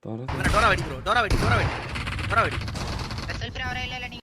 Dora வெடி bro Dora வெடி selfie வரே இல்ல நீ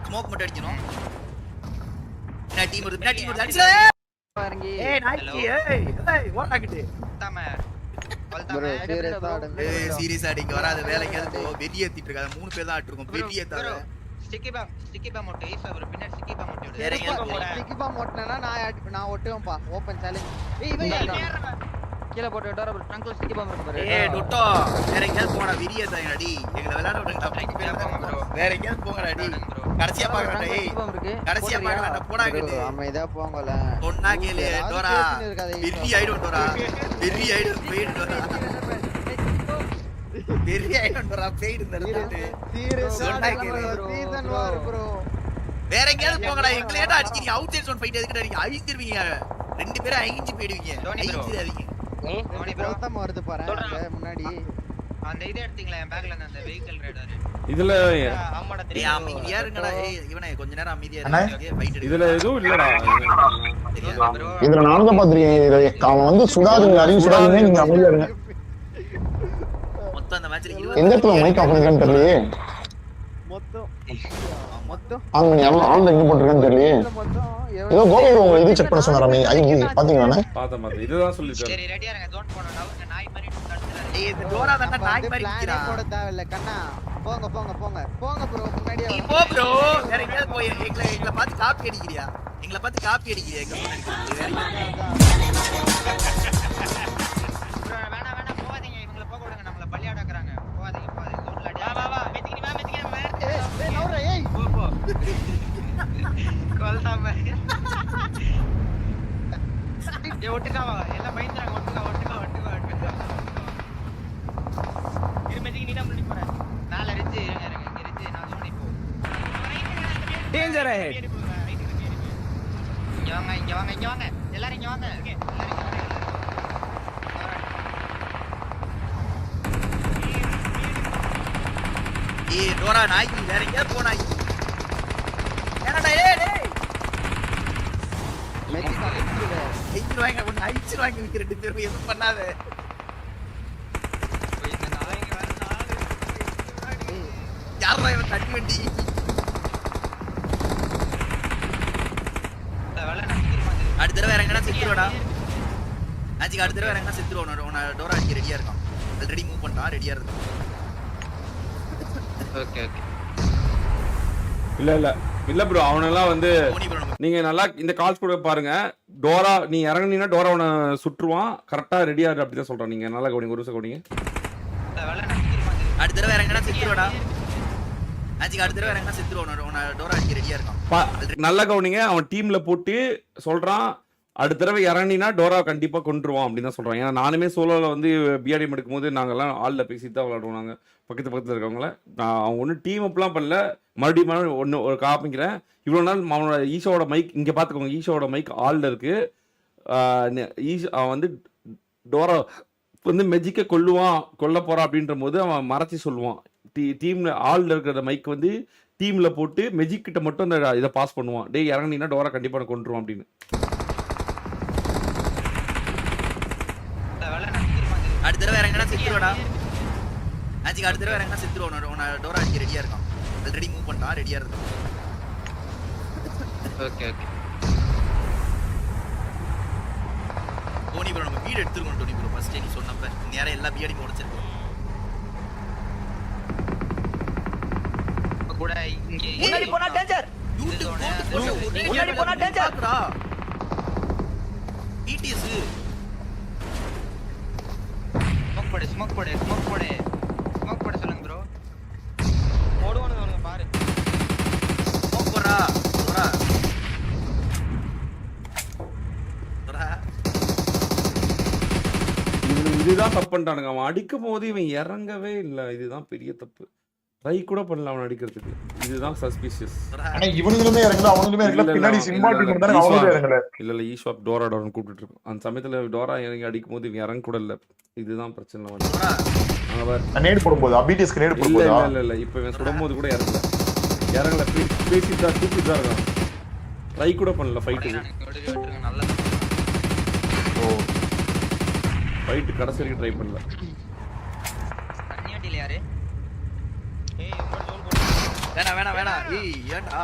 ஸ்மோக் மட்டும் அடிக்கணும் என்ன டீம் வருது அடிச்சு இறங்கி ஏய் நாய்க்கு ஏய் ஓடாக்கிட்டு தாம ப்ரோ சீரியஸா ஆடுங்க சீரியஸா அடிங்க வராத வேலைக்கு அது வெடி ஏத்திட்டு இருக்காங்க மூணு பேர் தான் ஆட்டிருக்கோம் வெடி ஏத்தாத ஸ்டிக்கி பாம் ஓட்டு ஈஸா ப்ரோ பின்னாடி ஸ்டிக்கி பாம் ஓட்டு வேற எங்க ஸ்டிக்கி பாம் ஓட்டனா நான் ஒட்டுவேன்பா ஓபன் சேலஞ்ச் ஏய் இவன் கீழ போட்டு டோரா ப்ரோ ட்ரங்க்ல ஸ்டிக்கி பாம் இருக்கு பாரு ஏய் டொட்டோ வேற எங்க போடா வெடி ஏத்தாங்க அடி எங்களை விளையாட விடுங்கடா வேற எங்க போங்கடா அடி கடைசியா பாக்கறடா ஏய் கடைசியா பாக்கறடா போடா கேட்டு அமைதியா போங்கல சொன்னா கேளு டோரா வெடி ஆயிடும் டோரா வெடி ஆயிடும் போயிடு டோரா வெடி ஆயிடும் டோரா போயிடு இந்த சீரியஸா சீசன் வார் ப்ரோ வேற எங்கயாவது போங்கடா எங்களை ஏடா அடிக்கிறீங்க அவுட் சைட் ஜோன் ஃபைட் எதுக்கு அடிக்கிறீங்க அழிஞ்சிருவீங்க ரெண்டு பேரும் அழிஞ்சு போயிடுவீங்க அழிஞ்சிராதீங்க தோனி ப்ரோ தான் வருது பாரு முன்னாடி அந்த இத எடுத்தீங்களா என் பேக்ல அந்த வெஹிக்கிள் ரேடர் இதுல ஆமாடா டேய் அமைதியா இருங்கடா ஏய் இவனே கொஞ்ச நேரம் அமைதியா இருங்க ஃபைட் எடுங்க இதுல எதுவும் இல்லடா இதுல நானும் தான் பாத்துறேன் அவன் வந்து சுடாதுங்க அறிவு சுடாதுங்க நீங்க அமைதியா இருங்க மொத்தம் அந்த மேட்ச்ல எந்த இடத்துல மைக் ஆஃப் பண்ணிருக்கான்னு தெரியலையே மொத்தம் அவங்க ஆன்ல எங்க போட்டிருக்கான்னு தெரியலையே ஏதோ கோபி உங்க இது செக் பண்ண சொன்னாராமே ஐடி பாத்தீங்களா பார்த்தேன் இதுதான் சொல்லிட்டாரு சரி ரெடியா இருங்க ஜோன் போறோம் அவங்க நாய் மாதிரி தடுத்துறாரு டேய் இந்த டோரா தான நாய் மாதிரி நிக்கிறா போட தேவையில்ல கண்ணா போங்க ப்ரோ முன்னாடியே நீ போ ப்ரோ வேற எங்கயாவது போய் எங்களை பார்த்து காப்பி அடிக்கிறியா எங்களை பார்த்து காப்பி அடிக்கிறியா எங்க ப்ரோ வேணா போவாதீங்க இவங்கள போக விடுங்க நம்மள பள்ளியாடக்குறாங்க போவாதீங்க ஜோன்ல அடி வா மெதிக்கினி ஏய் நவுற ஏய் போ கொல்தாம ஏய் ஒட்டுக்காவா எல்லாம் பயந்துறாங்க ஒட்டுக்கா இருமெதிக்கு நீ தான் முன்னாடி போற நால ரிட்ஜ் இறங்க ரிட்ஜ் நான் சொல்லி போ டேஞ்சர் அஹெட் இங்க வாங்க எல்லாரும் இங்க வாங்க ஏய் டோரா நாய்க்கு வேற எங்கயாவது போ நாய்க்கு என்னடா டேய் மெதி கலக்கிடுவே ஐச்சிருவாங்க ஒன்னு ஐச்சிருவாங்க நிக்கிற ரெண்டு பேரும் எதுவும் பண்ணாத யாரா இவன் தட்டி வண்டி அடுத்த தடவை இறங்கினா செத்துருவாடா ஆச்சிக்கு அடுத்த தடவை இறங்கினா செத்துருவோம் உன டோரா அடிக்க ரெடியா இருக்கான் ஆல்ரெடி மூவ் பண்ணிட்டான் ரெடியா இருக்கான் ஓகே இல்ல ப்ரோ அவனெல்லாம் வந்து போனி ப்ரோ நம்ம நீங்க நல்லா இந்த கால்ஸ் கூட பாருங்க டோரா நீ இறங்குனீங்கன்னா டோரா உன சுற்றுவான் கரெக்டா ரெடியா இரு அப்படிதான் சொல்றான் நீங்க நல்லா கவனிங்க ஒரு நிமிஷம் கவனிங்க அடுத்த தடவை இறங்கினா செத்துருவாடா ஆச்சிக்கு அடுத்த தடவை இறங்கினா செத்துருவோம் உன டோரா அடிக்க ரெடியா இருக்கான் நல்லா கவனிங்க அவன் டீம்ல போட்டு சொல்றான் அடுத்த தடவை இறங்கினா டோரா கண்டிப்பா கொண்டுருவான் அப்படின்னு தான் சொல்றான் ஏன்னா நானுமே சோலோல வந்து பிஆர்டிஎம் எடுக்கும் போது நாங்கெல்லாம் ஆள்ல பேசிட்டு தான் விளையாடுவோம் நாங்க பக்கத்துல இருக்கவங்கள நான் அவன் ஒன்றும் டீம் அப்லாம் பண்ணல மறுபடியும் ஒன்று ஒரு காப்பிக்கிறேன் இவ்வளோ நாள் அவனோட ஈஷாவோட மைக் இங்கே பார்த்துக்கோங்க ஈஷாவோட மைக் ஆளில் இருக்கு அவன் வந்து டோரா வந்து மெஜிக்க கொல்ல போறான் அப்படின்ற போது அவன் மறைச்சி சொல்லுவான் டீம்ல ஆளில் இருக்கிற மைக் வந்து டீம்ல போட்டு மெஜிக் கிட்ட மட்டும் அந்த இதை பாஸ் பண்ணுவான் டேய் இறங்கினீங்கன்னா டோரா கண்டிப்பாக நான் கொண்டுருவான் அப்படின்னு அடுத்த தடவை இறங்கினா செத்துருவாடா ஆச்சிக்கு அடுத்த தடவை இறங்கினா செத்துருவோம் உன டோரா அடிக்க ரெடியா இருக்கான் ஆல்ரெடி மூவ் பண்ணிட்டான் ரெடியா இருக்கான் ஓகே டோனி ப்ரோ நம்ம வீடு எடுத்துருக்கோம் டோனி ப்ரோ ஃபர்ஸ்ட் நீ சொன்னப்ப நேரா எல்லா பிஆடி உடைச்சிருக்கோம் கூட இங்க முன்னாடி போனா டேஞ்சர் முன்னாடி போனா டேஞ்சர் டிடிஎஸ் ஸ்மோக் போடு சொல்லுங்க ப்ரோ ஓடுவானுங்க பாரு ஸ்மோக் போறா இதுதான் தப்பு பண்ணிட்டானுங்க அவன் அடிக்கும் போது இவன் இறங்கவே இல்லை இதுதான் பெரிய தப்பு ட்ரை கூட பண்ணல அவன் அடிக்கிறதுக்கு இதுதான் சஸ்பிஷியஸ் இவனுங்களுமே இறங்கல அவனுங்களுமே இறங்கல பின்னாடி சிம்பா டீம் தான் அவங்களும் இறங்கல இல்ல ஈஸ்வாப் டோரா டோரன் கூப்பிட்டு இருக்கோம் அந்த சமயத்துல டோரா இறங்கி அடிக்கும் போது இவன் இறங்க கூட இல்லை இதுதான் பிரச்சனை வந்து நான் நேடு போடும்போது அபிடிஎஸ்க்கு நேடு இல்ல போடும்போதா இல்ல இல்ல இப்ப இவன் சுடும்போது கூட இறங்கல பேசிட்டு தான் தூக்கிட்டு தான் இருக்கான். ட்ரை கூட பண்ணல ஃபைட்டு. நல்ல ஓ ஃபைட்டு கடைசி வரைக்கும் ட்ரை பண்ணல. தண்ணியாட்டில யாரு வேணாம் ஏய் ஏன்டா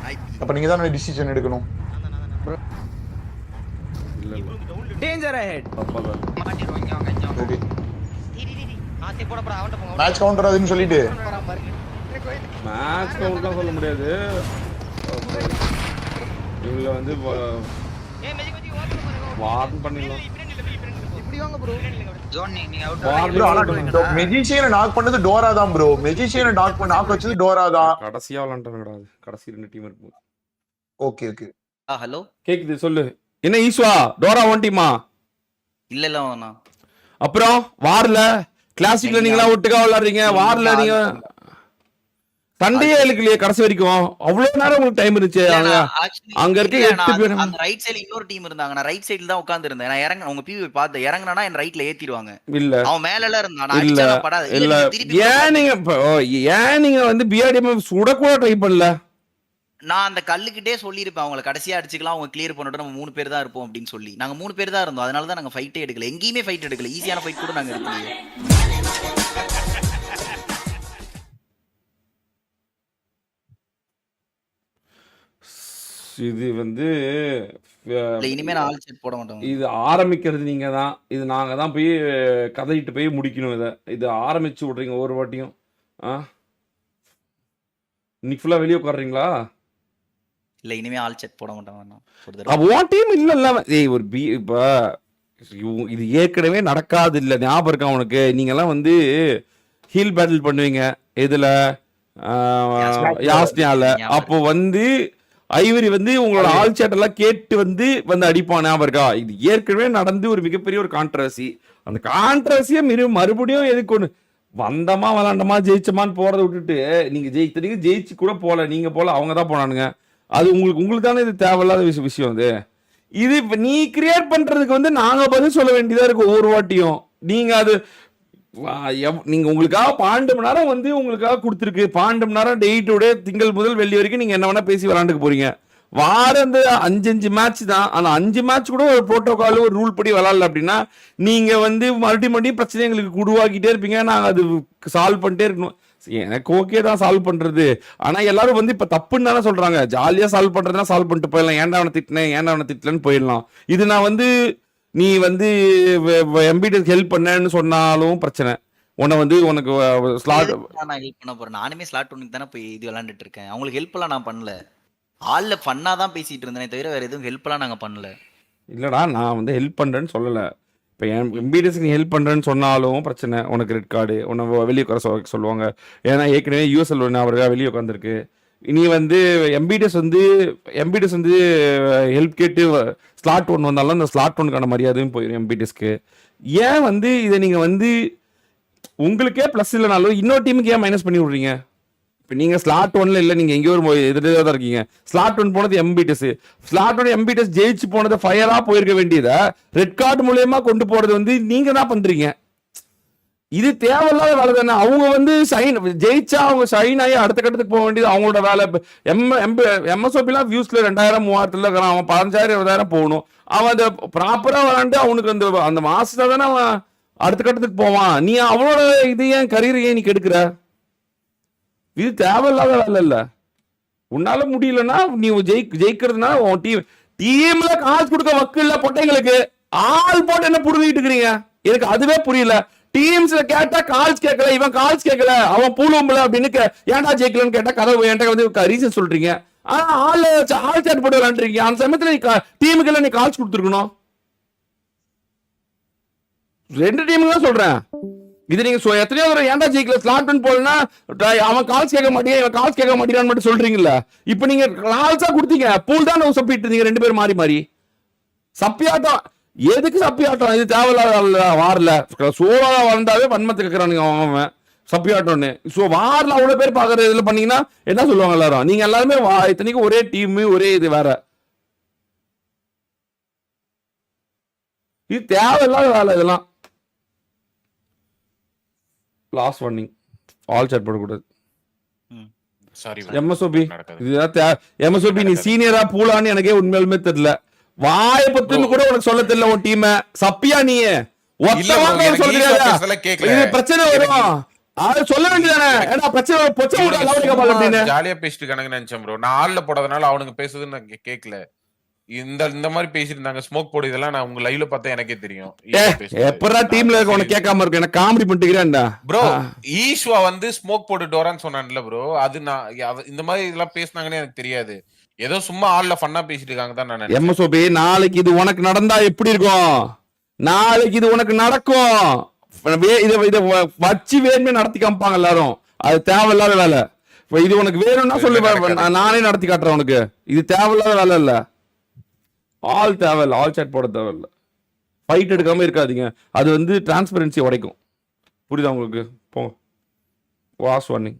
நாய்ப்பி அப்ப நீங்க தான் டிசிஷன் எடுக்கணும். இல்ல இல்ல டேஞ்சர் அஹெட். தப்பாதான். மாட்டிடுவாங்க அவங்க அஞ்சம் ஓகே ஆத்தி போட போற அவன்ட்ட போங்க மேட்ச் கவுண்டர் அதுன்னு சொல்லிட்டு மேட்ச் கவுண்ட் தான் சொல்ல முடியாது. இவங்கள வந்து ஏய் மெஜிக் ஓட்டு வார்ன் பண்ணிடலாம். இப்படி வாங்க ப்ரோ. ஜோன் நீங்க அவுட் ப்ரோ ஆனா மெஜிஷியனை நாக் பண்ணது டோரா தான் ப்ரோ. மெஜிஷியனை நாக் வச்சது டோரா தான். கடைசியா விளையாண்டவங்கடா அது. கடைசி 2 டீம் இருக்கும். ஓகே ஓகே ஹலோ கேக்குது சொல்லு. என்ன ஈஸ்வா டோரா ஒன் டீமா? இல்ல வேணா அப்புறம் வார்ல கிளாசிக்ல நீங்களா ஒட்டுக்கா விளையாடுறீங்க. வார்ல நீங்க சண்டையே இல்லையே கடைசி வரைக்கும். அவ்வளவு நேரம் உங்களுக்கு டைம் இருந்துச்சு. அங்க இருக்க 8 பேர் அந்த ரைட் சைடுல இன்னொரு டீம் இருந்தாங்க. நான் ரைட் சைடுல தான் உட்கார்ந்து இருந்தேன். நான் இறங்க உங்க பிவி பார்த்து இறங்குனா என் ரைட்ல ஏத்திடுவாங்க. இல்ல அவன் மேல எல்லாம் இருந்தான். நான் இல்ல அடிச்சா படாது. இல்ல ஏன் நீங்க வந்து பிஆர்டிஎம் சுடக்கூட ட்ரை பண்ணல? நான் அந்த கல்லுக்கிட்டே சொல்லியிருப்பேன் அவங்களை கடைசியா அடிச்சுக்கலாம், அவங்க கிளியர் பண்ணிட்டு நம்ம 3 பேர் தான் இருப்போம் அப்படின்னு சொல்லி. நாங்க 3 பேர் தான் இருந்தோம். அதனால தான் நாங்க ஃபைட்டே எடுக்கல. எங்கேயுமே ஃபைட் எடுக்கல. ஈஸியான ஃபைட் கூட நாங்க எடுக்கலையே. இது வந்து இனிமே நான் ஆல் செட் போட மாட்டோம். இது ஆரம்பிக்கிறது நீங்க தான். இது நாங்க தான் போய் கதையிட்டு போய் முடிக்கணும். இது ஆரம்பிச்சு விடுறீங்க ஒரு வாட்டியும். இன்னைக்கு ஃபுல்லா வெளியே உட்காடுறீங்களா? இல்ல இனிமே ஆல் செட் போட மாட்டோம். உன் டீம் இல்ல ஏய் ஒரு இப்ப இது ஏற்கனவே நடக்காது இல்ல, ஞாபகம் இருக்கா உனக்கு? நீங்க எல்லாம் வந்து ஹீல் பேட்டில் பண்ணுவீங்க இதுல யாஸ்னியால. அப்போ வந்து ஐவரி வந்து உங்களோட ஆல் சேட் எல்லாம் கேட்டு வந்து அடிப்பான், ஞாபகம் இருக்கா? இது ஏற்கனவே நடந்து ஒரு மிகப்பெரிய ஒரு கான்ட்ரவர்சி. அந்த கான்ட்ரவர்சியை மறுபடியும் எதுக்கு ஒண்ணு வந்தமா விளாண்டமா ஜெயிச்சமான்னு போறதை விட்டுட்டு நீங்க ஜெயிச்சு கூட போல, நீங்க போல, அவங்க தான் போனானுங்க. அது உங்களுக்கு தானே இது தேவையில்லாத விஷயம். இது நீ கிரியேட் பண்றதுக்கு வந்து நாங்க பதில் சொல்ல வேண்டியதா இருக்கு ஒவ்வொரு வாட்டியும். நீங்க அது நீங்க உங்களுக்காக 12 மணி நேரம் வந்து உங்களுக்காக கொடுத்துருக்கு. 12 மணி நேரம் டே டு டே திங்கள் முதல் வெள்ளி வரைக்கும் நீங்க என்ன வேணா பேசி விளாண்டுக்கு போறீங்க. வாரம் அந்த 5 மேட்ச் தான். ஆனா 5 மேட்ச் கூட ஒரு புரோட்டோகால் ஒரு ரூல் படி விளாடல அப்படின்னா நீங்க வந்து மறுபடியும் பிரச்சனை எங்களுக்கு உருவாக்கிட்டே இருப்பீங்க. நாங்க அது சால்வ் பண்ணிட்டே இருக்கணும். எனக்கு ஓகே தான் சால்வ் பண்றது. ஆனா எல்லாரும் வந்து இப்ப தப்புன்னு தானே சொல்றாங்க. ஜாலியா சால்வ் பண்றதுனா சால்வ் பண்ணிட்டு போயிடலாம். ஏன்டா அவனை திட்டலன்னு போயிடலாம். இது நான் வந்து நீ வந்து எம்பிடிஎஸ் ஹெல்ப் பண்ணேன்னு சொன்னாலும் பிரச்சனை. உன்னை வந்து உனக்கு ஸ்லாட் நான் ஹெல்ப் பண்ண போறேன். நானுமே ஸ்லாட் ஒன்னுக்கு தானே போய் இது விளையாண்டுட்டு இருக்கேன். அவங்களுக்கு ஹெல்ப் எல்லாம் நான் பண்ணல. ஆள்ல பண்ணாதான் பேசிட்டு இருந்தேனே தவிர வேற எதுவும் ஹெல்ப் எல்லாம் நாங்க பண்ணல. இல்லடா நான் வந்து ஹெல்ப் பண்றேன்னு சொல்லல. இப்போ எம்பிடிஎஸ் நீ ஹெல்ப் பண்றேன்னு சொன்னாலும் பிரச்சனை. உனக்கு ரெட் கார்டு உன்னை வெளியே உட்கார சொல்லுவாங்க. ஏன்னா ஏற்கனவே யூஎஸ்எல் அவருக்காக வெளியே உட்காந்துருக்கு. நீ வந்து எம்பிடிஎஸ் வந்து ஹெல்ப் கேட்டு ஸ்லாட் 1 வந்தாலும் அந்த ஸ்லாட் 1க்கான மரியாதையும் போயிடும் எம்பிடிஎஸ்க்கு. ஏன் வந்து இதை நீங்க வந்து உங்களுக்கே பிளஸ் இல்லைனாலும் இன்னொரு டீமுக்கு ஏன் மைனஸ் பண்ணி விடுறீங்க? இப்போ நீங்க ஸ்லாட் 1ல இல்லை, நீங்க எங்கேயோ ஒரு இதுல தான் இருக்கீங்க. ஸ்லாட் 1 போனது எம்பிடிஎஸ். ஸ்லாட் 1 எம்பிடிஎஸ் ஜெயிச்சு போனது ஃபயரா போயிருக்க வேண்டியதை ரெட் கார்டு மூலியமா கொண்டு போறது வந்து நீங்க தான் பண்றீங்க. இது தேவையில்லாத வேலை தானே. அவங்க வந்து ஜெயிச்சா அவங்க ஷைன் ஆகி அடுத்த கட்டத்துக்கு போக வேண்டியது அவங்களோட வேலை. எம்எஸ்ஓபிலாம் வியூஸ்ல 2000 3000 இருக்கிறான். அவன் 15,000 20,000 போகணும். அவன் அதை ப்ராப்பரா விளாண்டு அவனுக்கு அந்த மாசத்துல தானே அவன் அடுத்த கட்டத்துக்கு போவான். நீ அவனோட இது ஏன் கரியர் ஏன் நீ கெடுக்கிற? இது தேவையில்லாத வேலை இல்ல. உன்னால முடியலன்னா நீ ஜெயிக்கிறதுனா உன் டீம்ல காசு கொடுக்க வக்கு இல்ல பொட்டைங்களுக்கு. ஆள் போட்டு என்ன புடுங்கிட்டு இருக்கிறீங்க? எனக்கு அதுவே புரியல. டீம்ஸ்ல கேட்டா கால்ஸ் கேட்கல, இவன் கால்ஸ் கேட்கல, அவன் பூலும்பல அப்படின்னு ஏன்டா ஜெயிக்கலன்னு கேட்டா கதை என்கிட்ட வந்து ரீசன் சொல்றீங்க. ஆனா ஆள் சேட் போட்டு விளாண்டுருக்கீங்க. அந்த சமயத்துல டீமுக்கு எல்லாம் நீ கால்ஸ் கொடுத்துருக்கணும். 2 டீமுக்கு தான் சொல்றேன். இது நீங்க எத்தனையோ தடவை ஏன்டா ஜெயிக்கல ஸ்லாட் 1 போலனா அவன் கால்ஸ் கேட்க மாட்டேன் இவன் கால்ஸ் கேட்க மாட்டேன்னு மட்டும் சொல்றீங்கல்ல. இப்ப நீங்க கால்ஸா கொடுத்தீங்க, பூல் தான் சப்பிட்டு இருந்தீங்க 2 பேரும் மாறி சப்பியாட்டம். எதுக்கு சப்பியாட்டம்? இது தேவையில்லாத வார்ல சோழா வந்தாவே வன்மத்தை கேட்கறானுங்க அவன் சப்பியாட்டம்னு. ஸோ வார்ல அவ்வளவு பேர் பாக்குற இதுல பண்ணீங்கன்னா என்ன சொல்லுவாங்க எல்லாரும்? நீங்க எல்லாருமே இத்தனைக்கும் ஒரே டீம் ஒரே இது வேற. இது தேவையில்லாத வேலை இதெல்லாம். லாஸ்ட் வார்னிங், ஆல் சாட் போடக்கூடாது. சாரி எம்எஸ்ஓபி இதுதான் எம்எஸ்ஓபி நீ சீனியரா பூலான்னு எனக்கே உண்மையாலுமே தெரியல. வாய பத்துன்னு கூட உனக்கு சொல்ல தெரியல. உன் டீம் சப்பியா நீ பிரச்சனை வரும். அது சொல்ல வேண்டியதானே. ஏன்னா பிரச்சனை ஜாலியா பேசிட்டு இருக்கானுங்க நினைச்சேன் ப்ரோ. நான் ஆள்ல போடாதனால அவனுங்க பேசுதுன்னு நான் கேட்கல. இந்த மாதிரி பேசிட்டு இருந்தாங்க. ஸ்மோக் போடு இதெல்லாம் நான் உங்க லைவ்ல பார்த்தா எனக்கே தெரியும். எப்பறா டீம்ல இருக்க உனக்கு கேட்காம இருக்கு. எனக்கு காமெடி பண்ணிக்கிறேன்டா ப்ரோ. ஈஸ்வா வந்து ஸ்மோக் போடு டோரான்னு சொன்னான்ல ப்ரோ. அது நான் இந்த மாதிரி இதெல்லாம் பேசுனாங்கன்னு எனக்கு தெரியாது. ஏதோ சும்மா ஆள்ல ஃபன்னா பேசிட்டு இருக்காங்க தான் நான். எம்எஸ்ஓபி நாளைக்கு இது உனக்கு நடந்தா எப்படி இருக்கும்? நாளைக்கு இது உனக்கு நடக்கும். இத வச்சு வேணுமே நடத்தி காமிப்பாங்க எல்லாரும். அது தேவையில்லாத வேலை. இது உனக்கு வேணும்னா சொல்லு, நானே நடத்தி காட்டுறேன் உனக்கு. இது தேவையில்லாத வேலை இல்ல. ஆல் தேவையில்ல, ஆல் சாட் போட தேவையில்ல. ஃபைட் எடுக்காம இருக்காதீங்க. அது வந்து டிரான்ஸ்பரன்சி உடைக்கும். புரியுதா உங்களுக்கு? போங்க. Was warning.